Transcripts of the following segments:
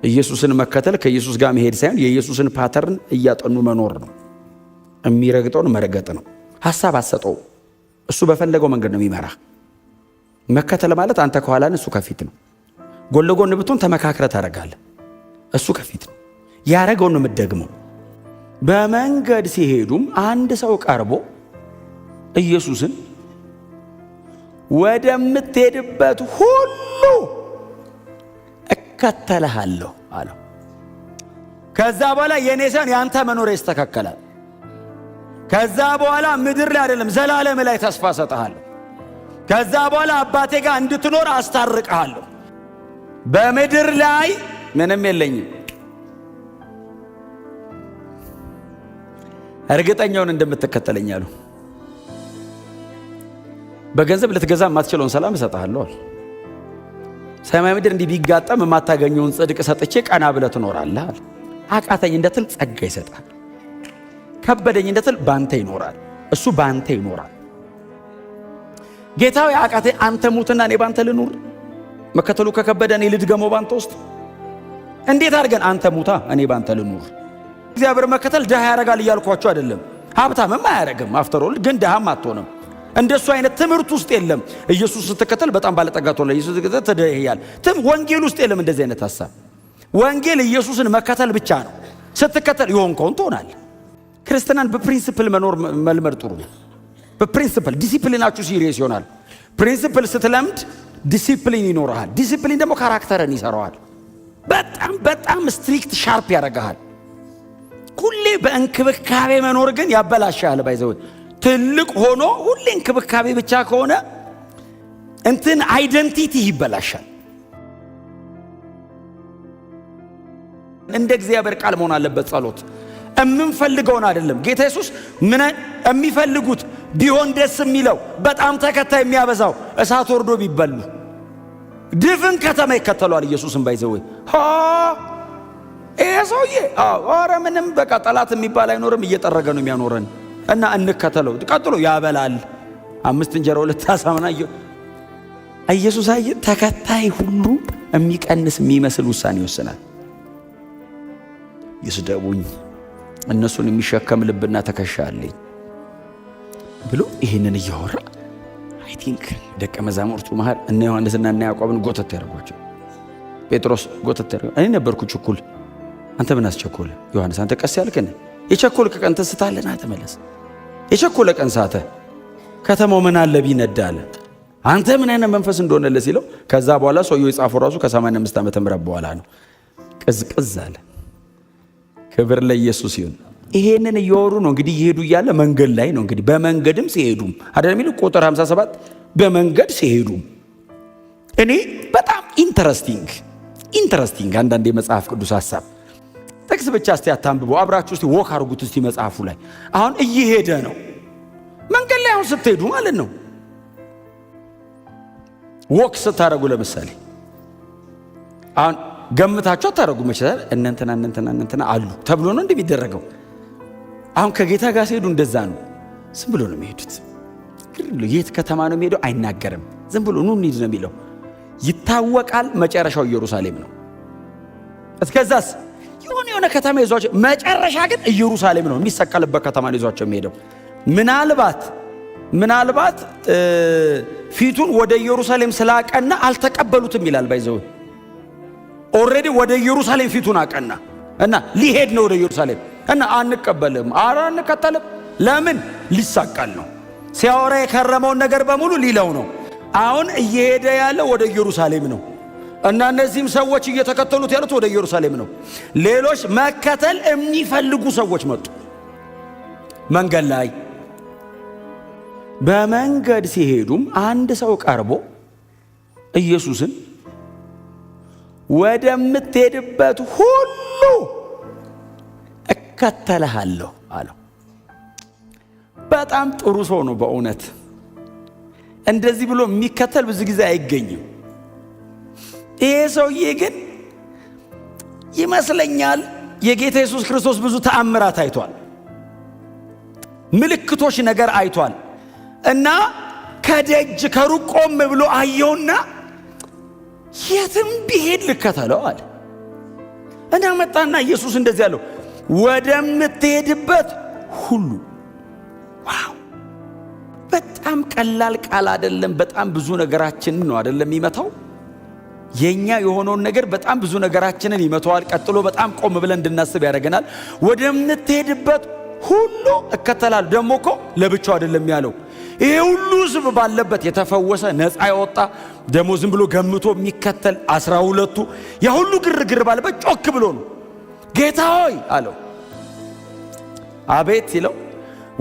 ኢየሱስን መከተል ከኢየሱስ ጋር መሄድ ሳይሆን የኢየሱስን ፓተርን እያጠኑ መኖር ነው። የሚረግጠውን መረገጥ ነው። ሐሳብ አሰጠው። እሱ በፈለገው መንገድ ነው የሚመራ። መከተል ማለት አንተ ከኋላ ነህ፣ እሱ ከፊት ነው። ጎን ለጎን ብትሆን ተመካክረ ታደርጋለህ። እሱ ከፊት ነው። ያረገውን ነው የምትደግመው። በመንገድ ሲሄዱም አንድ ሰው ቀርቦ ኢየሱስን ወደምትሄድበት ሁሉ እከተልሃለሁ አለው። ከዛ በኋላ የኔ ሳይሆን ያንተ መኖር ይስተካከላል። ከዛ በኋላ ምድር ላይ አይደለም ዘላለም ላይ ተስፋ ሰጥሃለሁ። ከዛ በኋላ አባቴ ጋር እንድትኖር አስታርቅሃለሁ። በምድር ላይ ምንም የለኝም። እርግጠኛውን እንደምትከተለኝ አሉ። በገንዘብ ልትገዛ የማትችለውን ሰላም እሰጥሃለሁ። ሰማይ ምድር እንዲህ ቢጋጠም የማታገኘውን ጽድቅ ሰጥቼ ቀና ብለህ ትኖራለህ አለ። አቃተኝ እንደትል ጸጋ ይሰጣል። ከበደኝ እንደትል ባንተ ይኖራል። እሱ ባንተ ይኖራል። ጌታው አቃተኝ አንተ ሙትና እኔ ባንተ ልኑር። መከተሉ ከከበደ እኔ ልድገመው ባንተ ውስጥ እንዴት አድርገን አንተ ሙታ እኔ ባንተ ልኑር። እግዚአብሔር መከተል ድሃ ያረጋል እያልኳችሁ አይደለም። ሀብታምም አያረግም። አፍተሮል ግን ድሃም አትሆንም። እንደሱ አይነት ትምህርት ውስጥ የለም። ኢየሱስ ስትከተል በጣም ባለጠጋ ትሆናለህ። ኢየሱስ ስትከተል ትደህያል። ወንጌል ውስጥ የለም እንደዚህ አይነት ሐሳብ። ወንጌል ኢየሱስን መከተል ብቻ ነው። ስትከተል የሆንከውን ትሆናለህ። ክርስትናን በፕሪንሲፕል መኖር መልመድ ጥሩ ነው። በፕሪንሲፕል ዲሲፕሊናችሁ ሲሪየስ ይሆናል። ፕሪንሲፕል ስትለምድ ዲሲፕሊን ይኖርሃል። ዲሲፕሊን ደግሞ ካራክተርን ይሰራዋል። በጣም ስትሪክት ሻርፕ ያደርግሃል። ሁሌ በእንክብካቤ መኖር ግን ያበላሻል። ባይዘው ትልቅ ሆኖ ሁሌ እንክብካቤ ብቻ ከሆነ እንትን አይደንቲቲ ይበላሻል። እንደ እግዚአብሔር ቃል መሆን አለበት ጸሎት። እምንፈልገውን አይደለም። ጌታ ኢየሱስ ምን የሚፈልጉት ቢሆን ደስ የሚለው በጣም ተከታይ የሚያበዛው እሳት ወርዶ ቢበሉ ድፍን ከተማ ይከተሏል። ኢየሱስን ባይዘው ይሄ ሰውዬ ኧረ ምንም በቃ ጠላት የሚባል አይኖርም። እየጠረገ ነው የሚያኖረን እና እንከተለው። ቀጥሎ ያበላል። 5 እንጀራ 2 ዓሣ ምናምን ኢየሱስ አይ ተከታይ ሁሉ የሚቀንስ የሚመስል ውሳኔ ይወስናል። ይስደቡኝ እነሱን የሚሸከም ልብና ትከሻ አለኝ ብሎ ይሄንን እያወራ አይ ቲንክ ደቀ መዛሙርቱ መሃል እነ ዮሐንስና እነ ያዕቆብን ጎተት ያደርጓቸው። ጴጥሮስ ጎተት ያደርጓቸው። እኔ ነበርኩ ችኩል፣ አንተ ምን አስቸኮለ? ዮሐንስ አንተ ቀስ ያልከን የቸኮልክ ቀን ትስታለና ተመለስ። የቸኮለ ቀን ሳተ ከተማው ምን አለ ቢነዳ አለ። አንተ ምን አይነት መንፈስ እንደሆነለ ሲለው ከዛ በኋላ ሰውየው የጻፈው ራሱ ከ85 ዓመተ ምህረት በኋላ ነው። ቅዝቅዝ አለ። ክብር ለኢየሱስ ይሁን። ይሄንን እየወሩ ነው እንግዲህ ይሄዱ እያለ መንገድ ላይ ነው እንግዲህ በመንገድም ሲሄዱም አይደል የሚለው ቁጥር 57 በመንገድ ሲሄዱም እኔ በጣም ኢንተረስቲንግ አንዳንድ የመጽሐፍ ቅዱስ ሐሳብ ጥቅስ ብቻ እስቲ አታንብቡ፣ አብራችሁ እስቲ ወክ አድርጉት እስቲ መጽሐፉ ላይ። አሁን እየሄደ ነው መንገድ ላይ አሁን ስትሄዱ ማለት ነው። ወክ ስታረጉ ለምሳሌ አሁን ገምታችሁ አታረጉ መቻል እነንተና አሉ ተብሎ ነው እንደሚደረገው። አሁን ከጌታ ጋር ሲሄዱ እንደዛ ነው። ዝም ብሎ ነው የሚሄዱት። የት ከተማ ነው የሚሄደው አይናገርም። ዝም ብሎ ኑ እንሂድ ነው የሚለው። ይታወቃል መጨረሻው ኢየሩሳሌም ነው። እስከዛስ የሆነ ከተማ ይዟቸው መጨረሻ ግን ኢየሩሳሌም ነው። የሚሰቀልበት ከተማ ነው ይዟቸው የሚሄደው። ምናልባት ፊቱን ወደ ኢየሩሳሌም ስላቀና አልተቀበሉትም ይላል። ባይዘው ኦልሬዲ ወደ ኢየሩሳሌም ፊቱን አቀና እና ሊሄድ ነው ወደ ኢየሩሳሌም እና አንቀበልም፣ ኧረ አንከተልም። ለምን? ሊሳቀል ነው። ሲያወራ የከረመውን ነገር በሙሉ ሊለው ነው። አሁን እየሄደ ያለው ወደ ኢየሩሳሌም ነው እና እነዚህም ሰዎች እየተከተሉት ያሉት ወደ ኢየሩሳሌም ነው። ሌሎች መከተል የሚፈልጉ ሰዎች መጡ። መንገድ ላይ በመንገድ ሲሄዱም አንድ ሰው ቀርቦ ኢየሱስን ወደምትሄድበት ሁሉ እከተልሃለሁ አለው። በጣም ጥሩ ሰው ነው በእውነት። እንደዚህ ብሎ የሚከተል ብዙ ጊዜ አይገኝም። ይሄ ሰውዬ ግን ይመስለኛል የጌታ ኢየሱስ ክርስቶስ ብዙ ተአምራት አይቷል፣ ምልክቶች ነገር አይቷል እና ከደጅ ከሩቅ ቆም ብሎ አየውና የትም ቢሄድ ልከተለው አለ። እና መጣና ኢየሱስ እንደዚህ አለው፣ ወደምትሄድበት ሁሉ። ዋው! በጣም ቀላል ቃል አይደለም። በጣም ብዙ ነገራችንን ነው አይደለም የሚመታው። የኛ የሆነውን ነገር በጣም ብዙ ነገራችንን ይመታዋል። ቀጥሎ በጣም ቆም ብለን እንድናስብ ያደርገናል። ወደምትሄድበት ሁሉ እከተላለሁ። ደግሞ እኮ ለብቻው አይደለም ያለው። ይሄ ሁሉ ሕዝብ ባለበት የተፈወሰ ነፃ ያወጣ ደግሞ ዝም ብሎ ገምቶ የሚከተል 12ቱ ያ ሁሉ ግርግር ባለበት ጮክ ብሎ ነው ጌታ ሆይ አለው። አቤት ሲለው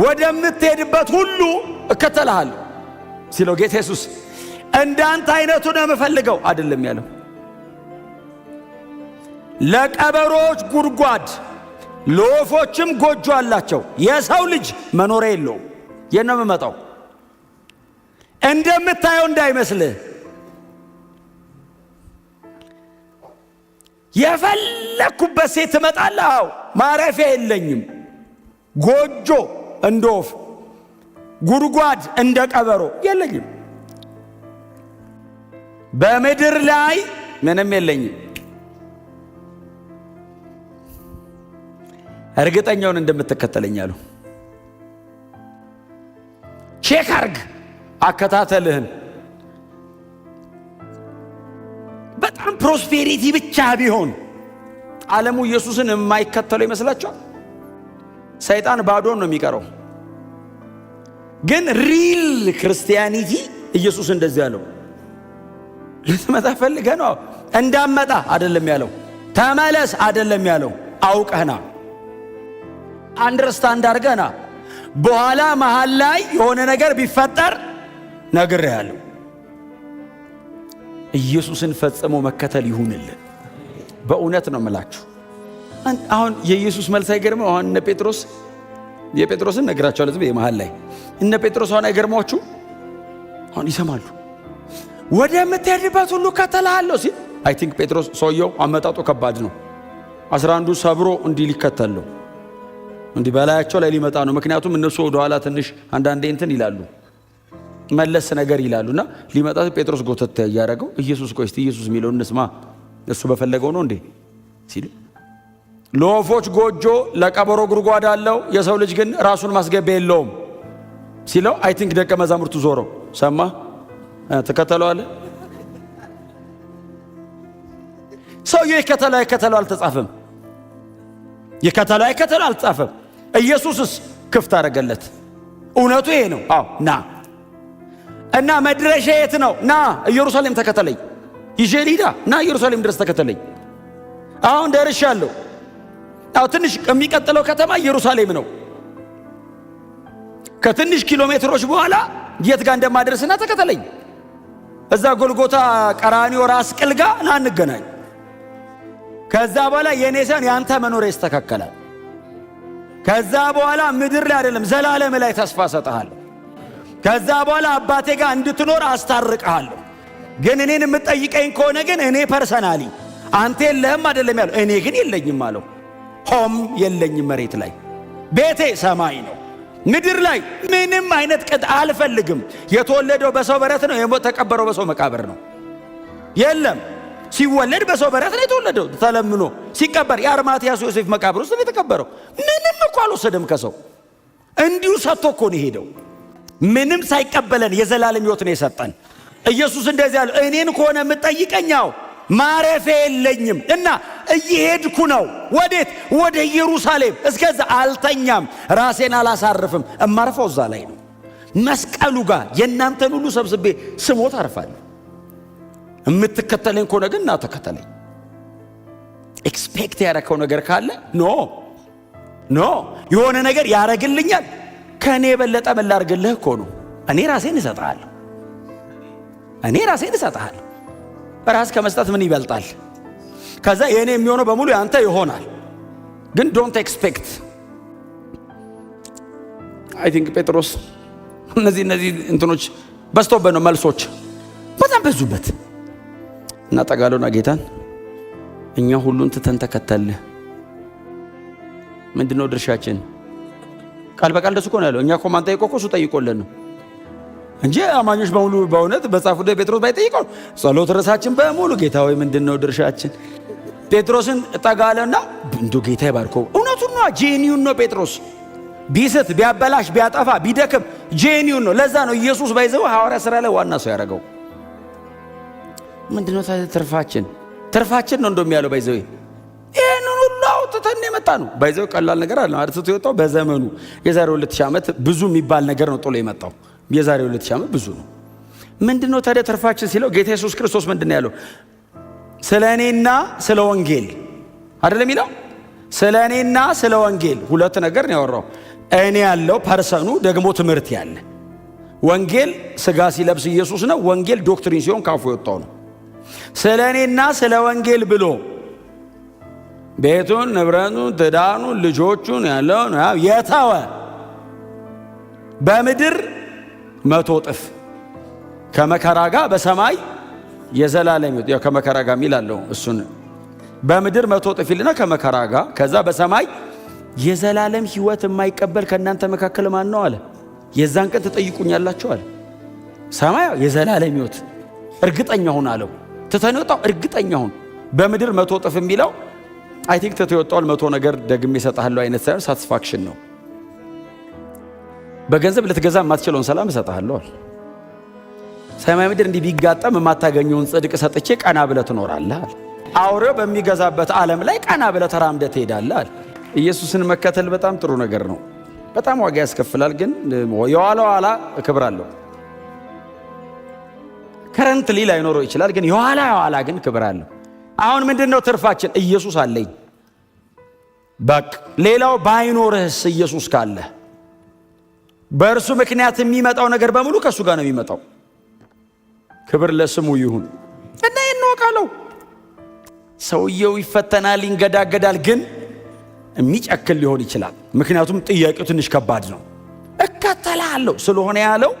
ወደምትሄድበት ሁሉ እከተልሃለሁ ሲለው ጌታ ኢየሱስ እንዳንተ አይነቱ ነው የምፈልገው አይደለም ያለው። ለቀበሮች ጉድጓድ ለወፎችም ጎጆ አላቸው፣ የሰው ልጅ መኖሪያ የለውም። የት ነው የምመጣው? እንደምታየው እንዳይመስልህ። የፈለኩበት ሴት ትመጣለህ። አዎ ማረፊያ የለኝም። ጎጆ እንደ ወፍ፣ ጉድጓድ እንደ ቀበሮ የለኝም። በምድር ላይ ምንም የለኝም። እርግጠኛውን እንደምትከተለኝ አሉ። ቼክ አርግ አከታተልህን። በጣም ፕሮስፔሪቲ ብቻ ቢሆን ዓለሙ ኢየሱስን የማይከተለው ይመስላችኋል? ሰይጣን ባዶን ነው የሚቀረው። ግን ሪል ክርስቲያኒቲ ኢየሱስ እንደዚህ ያለው ልትመጣ ፈልገህ ነው እንዳመጣ አይደለም ያለው። ተመለስ አይደለም ያለው። አውቀህና አንደርስታንድ አድርገህና በኋላ መሃል ላይ የሆነ ነገር ቢፈጠር ነግሬሃለሁ። ኢየሱስን ፈጽሞ መከተል ይሁንልን። በእውነት ነው የምላችሁ። አሁን የኢየሱስ መልስ አይገርምም? አሁን እነ ጴጥሮስ የጴጥሮስን ነግራቸዋለሁ ዝም መሃል ላይ እነ ጴጥሮስ አሁን አይገርማችሁ? አሁን ይሰማሉ። ወደምትሄድበት ሁሉ እከተልሃለሁ ሲል አይ ቲንክ ጴጥሮስ ሰውየው አመጣጡ ከባድ ነው። 11ዱ ሰብሮ እንዲህ ሊከተል ነው፣ እንዲህ በላያቸው ላይ ሊመጣ ነው። ምክንያቱም እነሱ ወደ ኋላ ትንሽ አንዳንዴ እንትን ይላሉ፣ መለስ ነገር ይላሉና ሊመጣ ጴጥሮስ ጎተት ያያረገው ኢየሱስ ቆይ እስቲ ኢየሱስ የሚለው እንስማ፣ እሱ በፈለገው ነው እንዴ ሲል ለወፎች ጎጆ ለቀበሮ ጉድጓድ አለው፣ የሰው ልጅ ግን ራሱን ማስገቢያ የለውም ሲለው አይ ቲንክ ደቀ መዛሙርቱ ዞረው ሰማ ተከተለዋል። ሰውየው ይከተለው አልተጻፈም። ይከተለው አልተጻፈም። ኢየሱስስ ክፍት አደረገለት። እውነቱ ይሄ ነው። አዎ ና እና መድረሻ የት ነው? ና ኢየሩሳሌም ተከተለኝ። ይዤሊዳ ና ኢየሩሳሌም ድረስ ተከተለኝ። አሁን ደርሻለሁ። አዎ ትንሽ የሚቀጥለው ከተማ ኢየሩሳሌም ነው። ከትንሽ ኪሎ ሜትሮች በኋላ የት ጋር እንደማደርስና ተከተለኝ። እዛ ጎልጎታ ቀራኒዮ ራስ ቅል ጋር ና እንገናኝ። ከዛ በኋላ የኔ ሳይሆን ያንተ መኖሪያ ይስተካከላል። ከዛ በኋላ ምድር ላይ አይደለም ዘላለም ላይ ተስፋ ሰጥሃለሁ። ከዛ በኋላ አባቴ ጋር እንድትኖር አስታርቅሃለሁ። ግን እኔን የምትጠይቀኝ ከሆነ ግን እኔ ፐርሰናሊ አንተ የለህም አይደለም ያለው፣ እኔ ግን የለኝም አለው። ሆም የለኝም መሬት ላይ፣ ቤቴ ሰማይ ነው። ምድር ላይ ምንም አይነት ቅጥ አልፈልግም። የተወለደው በሰው በረት ነው፣ የተቀበረው በሰው መቃብር ነው። የለም ሲወለድ በሰው በረት ነው የተወለደው፣ ተለምኖ ሲቀበር የአርማትያስ ዮሴፍ መቃብር ውስጥ ነው የተቀበረው። ምንም እኮ አልወሰደም ከሰው፣ እንዲሁ ሰጥቶ እኮ ነው የሄደው። ምንም ሳይቀበለን የዘላለም ሕይወት ነው የሰጠን። ኢየሱስ እንደዚህ ያለው እኔን ከሆነ የምትጠይቀኛው ማረፊያ የለኝም እና እየሄድኩ ነው። ወዴት? ወደ ኢየሩሳሌም። እስከዛ አልተኛም፣ ራሴን አላሳርፍም። እማርፈው እዛ ላይ ነው፣ መስቀሉ ጋር። የእናንተን ሁሉ ሰብስቤ ስሞት አርፋለሁ። የምትከተለኝ ከሆነ ግን ና ተከተለኝ። ኤክስፔክት ያረከው ነገር ካለ ኖ የሆነ ነገር ያረግልኛል። ከእኔ የበለጠ ምን ላርግልህ እኮ ነው። እኔ ራሴን እሰጥሃለሁ። ራስ ከመስጠት ምን ይበልጣል? ከዛ የኔ የሚሆነው በሙሉ ያንተ ይሆናል። ግን ዶንት ኤክስፔክት። አይ ቲንክ ጴጥሮስ እነዚህ እንትኖች በዝቶበት ነው፣ መልሶች በጣም በዙበት እና ጠጋሎና ጌታን እኛ ሁሉን ትተን ተከተልህ። ምንድነው ድርሻችን? ቃል በቃል ደስ እኮ ነው ያለው። እኛ እኮ ማን ጠይቆ እሱ ጠይቆልን ነው እንጂ አማኞች በሙሉ በእውነት በጻፉ ጴጥሮስ ባይጠይቀው ጸሎት ርዕሳችን በሙሉ ጌታ ሆይ ምንድነው ድርሻችን? ጴጥሮስን ጠጋለና እንዶ ጌታ ይባርከው እውነቱን ነው ጄኒዩን ነው ጴጥሮስ ቢስት ቢያበላሽ ቢያጠፋ ቢደክም ጄኒዩን ነው ለዛ ነው ኢየሱስ ባይዘው ሐዋርያ ሥራ ላይ ዋና ሰው ያደረገው ምንድነው ትርፋችን ነው እንደሚያለው ባይዘው ይሄን ሁሉ አውጥተን የመጣ ነው ባይዘው ቀላል ነገር አለ አርተቱ የወጣው በዘመኑ የዛሬ 2000 ዓመት ብዙ የሚባል ነገር ነው ጥሎ የመጣው የዛሬ 2000 ዓመት ብዙ ነው ምንድነው ታዲያ ትርፋችን ሲለው ጌታ ኢየሱስ ክርስቶስ ምንድነው ያለው ስለኔና ስለ ወንጌል አይደለም ይላል ስለኔና ስለ ወንጌል ሁለት ነገር ነው ያወራው እኔ ያለው ፐርሰኑ ደግሞ ትምህርት ያለ ወንጌል ስጋ ሲለብስ ኢየሱስ ነው ወንጌል ዶክትሪን ሲሆን ካፉ የወጣው ነው ስለኔና ስለ ወንጌል ብሎ ቤቱን ንብረቱን ትዳኑን ልጆቹን ያለውን የተወ በምድር 100 እጥፍ ከመከራ ጋር በሰማይ የዘላለም ሕይወት ያው ከመከራ ጋር ሚላለው እሱን በምድር 100 እጥፍ ይልና ከመከራ ጋር ከዛ በሰማይ የዘላለም ሕይወት የማይቀበል ከእናንተ መካከል ማን ነው አለ የዛን ቀን ትጠይቁኛላችሁ አለ ሰማይ የዘላለም ሕይወት እርግጠኛ ሁን አለው ተተነውጣው እርግጠኛ ሁን በምድር 100 እጥፍ የሚለው አይ ቲንክ ተተወጣው 100 ነገር ደግሜ እሰጣለሁ አይነት ሳይሆን ሳቲስፋክሽን ነው በገንዘብ ልትገዛ የማትችለውን ሰላም እሰጣለሁ ሰማይ ምድር እንዲህ ቢጋጠም የማታገኘውን ጽድቅ ሰጥቼ ቀና ብለህ ትኖራለህ አውሬው በሚገዛበት ዓለም ላይ ቀና ብለህ ተራምደህ ትሄዳለህ ኢየሱስን መከተል በጣም ጥሩ ነገር ነው በጣም ዋጋ ያስከፍላል ግን የኋላ ክብር አለው ከረንትሊ ላይኖረው ይችላል ግን የኋላ ግን ክብር አለው አሁን ምንድነው ትርፋችን ኢየሱስ አለኝ በቃ ሌላው ባይኖርህስ ኢየሱስ ካለ በእርሱ ምክንያት የሚመጣው ነገር በሙሉ ከሱ ጋር ነው የሚመጣው ክብር ለስሙ ይሁን እና ይኖቃለው ሰውየው ይፈተናል ይንገዳገዳል ግን የሚጨክል ሊሆን ይችላል ምክንያቱም ጥያቄው ትንሽ ከባድ ነው እከተላለሁ ስለሆነ ያለው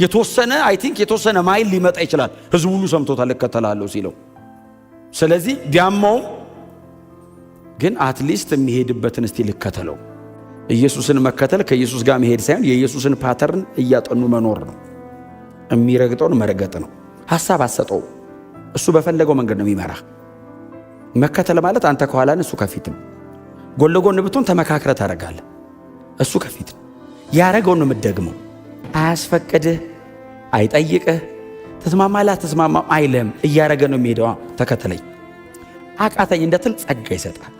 የተወሰነ አይ ቲንክ የተወሰነ ማይል ሊመጣ ይችላል ህዝቡ ሁሉ ሰምቶታል እከተላለሁ ሲለው ስለዚህ ቢያማው ግን አትሊስት የሚሄድበትን እስቲ ልከተለው ኢየሱስን መከተል ከኢየሱስ ጋር መሄድ ሳይሆን የኢየሱስን ፓተርን እያጠኑ መኖር ነው የሚረግጠውን መረገጥ ነው ሐሳብ አሰጠው እሱ በፈለገው መንገድ ነው የሚመራ መከተል ማለት አንተ ከኋላ ነህ እሱ ከፊት ነው ጎን ለጎን ብትሆን ተመካክረ ታረጋለህ እሱ ከፊት ነው ያረጋውን ነው የምትደግመው አያስፈቅድህ አይጠይቅህ ተስማማላ ተስማማ አይለም እያረገ ነው የሚሄደው ተከተለኝ አቃተኝ እንደትል ጸጋ ይሰጣል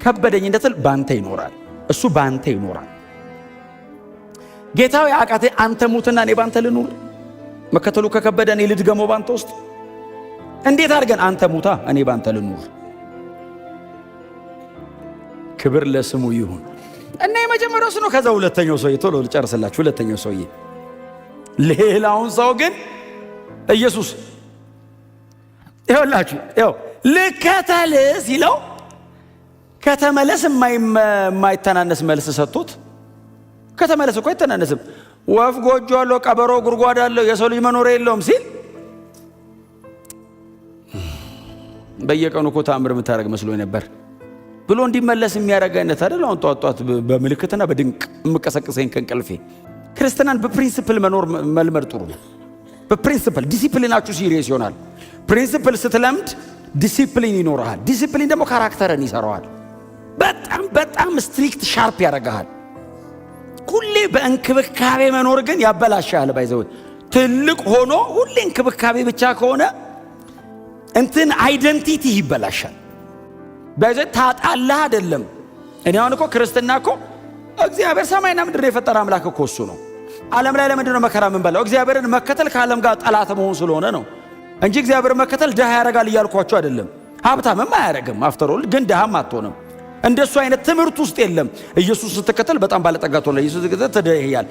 ከበደኝ እንደትል ባንተ ይኖራል እሱ ባንተ ይኖራል ጌታው ያቃተኝ አንተ ሙትና እኔ ባንተ ልኑር መከተሉ ከከበደ እኔ ልድገመው ባንተ ውስጥ እንዴት አድርገን አንተ ሙታ እኔ ባንተ ልኑር ክብር ለስሙ ይሁን እና የመጀመሪያው ነው ከዛ ሁለተኛው ሰውዬ ቶሎ ልጨርስላችሁ ሁለተኛው ሰውዬ ሌላውን ሰው ግን ኢየሱስ ይኸውላችሁ ልከተል ሲለው ከተመለስ የማይተናነስ መልስ ሰጥቶት ከተመለስ እኮ አይተናነስም ወፍ ጎጆ አለው ቀበሮ ጉርጓድ አለው የሰው ልጅ መኖር የለውም ሲል በየቀኑ እኮ ተአምር የምታደርግ መስሎኝ ነበር ብሎ እንዲመለስ የሚያደርግ አይነት አይደል አሁን ጧት በምልክትና በድንቅ የምቀሰቅሰኝ ከእንቅልፌ ክርስትናን በፕሪንሲፕል መኖር መልመድ ጥሩ ነው በፕሪንሲፕል ዲሲፕሊናችሁ ሲሪየስ ይሆናል ፕሪንሲፕል ስትለምድ ዲሲፕሊን ይኖርሃል ዲሲፕሊን ደግሞ ካራክተርን ይሰራዋል በጣም ስትሪክት ሻርፕ ያደርግሃል ሁሌ በእንክብካቤ መኖር ግን ያበላሻል ባይዘው ትልቅ ሆኖ ሁሌ እንክብካቤ ብቻ ከሆነ እንትን አይደንቲቲ ይበላሻል ባይዘው ታጣላህ አይደለም እኔ አሁን እኮ ክርስትና እኮ እግዚአብሔር ሰማይና ምድር የፈጠረ አምላክ እኮ እሱ ነው ዓለም ላይ ለምንድን ነው መከራ ምን በላው እግዚአብሔርን መከተል ከዓለም ጋር ጠላት መሆን ስለሆነ ነው እንጂ እግዚአብሔር መከተል ድሃ ያረጋል እያልኳችሁ አይደለም ሀብታምም አያረግም አፍተሮል ግን ድሃም አትሆንም እንደሱ አይነት ትምህርት ውስጥ የለም ኢየሱስ ስትከተል በጣም ባለጠጋ ትሆናለህ ኢየሱስ ስትከተል ትደህያል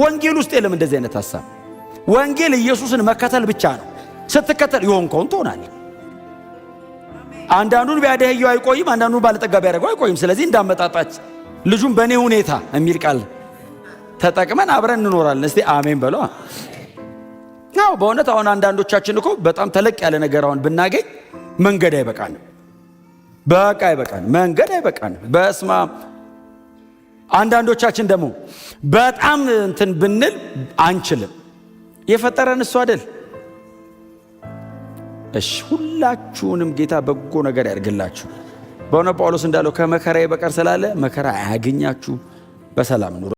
ወንጌል ውስጥ የለም እንደዚህ አይነት ሐሳብ ወንጌል ኢየሱስን መከተል ብቻ ነው ስትከተል ይሆንከውን ትሆናለህ አንዳንዱን ቢያደህየው አይቆይም አንዳንዱን ባለጠጋ ቢያረጋው አይቆይም ስለዚህ እንዳመጣጣች ልጁን በእኔ ሁኔታ የሚል ቃል ተጠቅመን አብረን እንኖራለን እስቲ አሜን በሉ ነው በእውነት አሁን አንዳንዶቻችን እኮ በጣም ተለቅ ያለ ነገር አሁን ብናገኝ መንገድ አይበቃንም በቃ አይበቃንም መንገድ አይበቃንም በስማ አንዳንዶቻችን ደግሞ በጣም እንትን ብንል አንችልም የፈጠረን እሱ አይደል እሺ ሁላችሁንም ጌታ በጎ ነገር ያድርግላችሁ። በእውነት ጳውሎስ እንዳለው ከመከራዬ በቀር ስላለ መከራ አያገኛችሁ፣ በሰላም ኑሩ።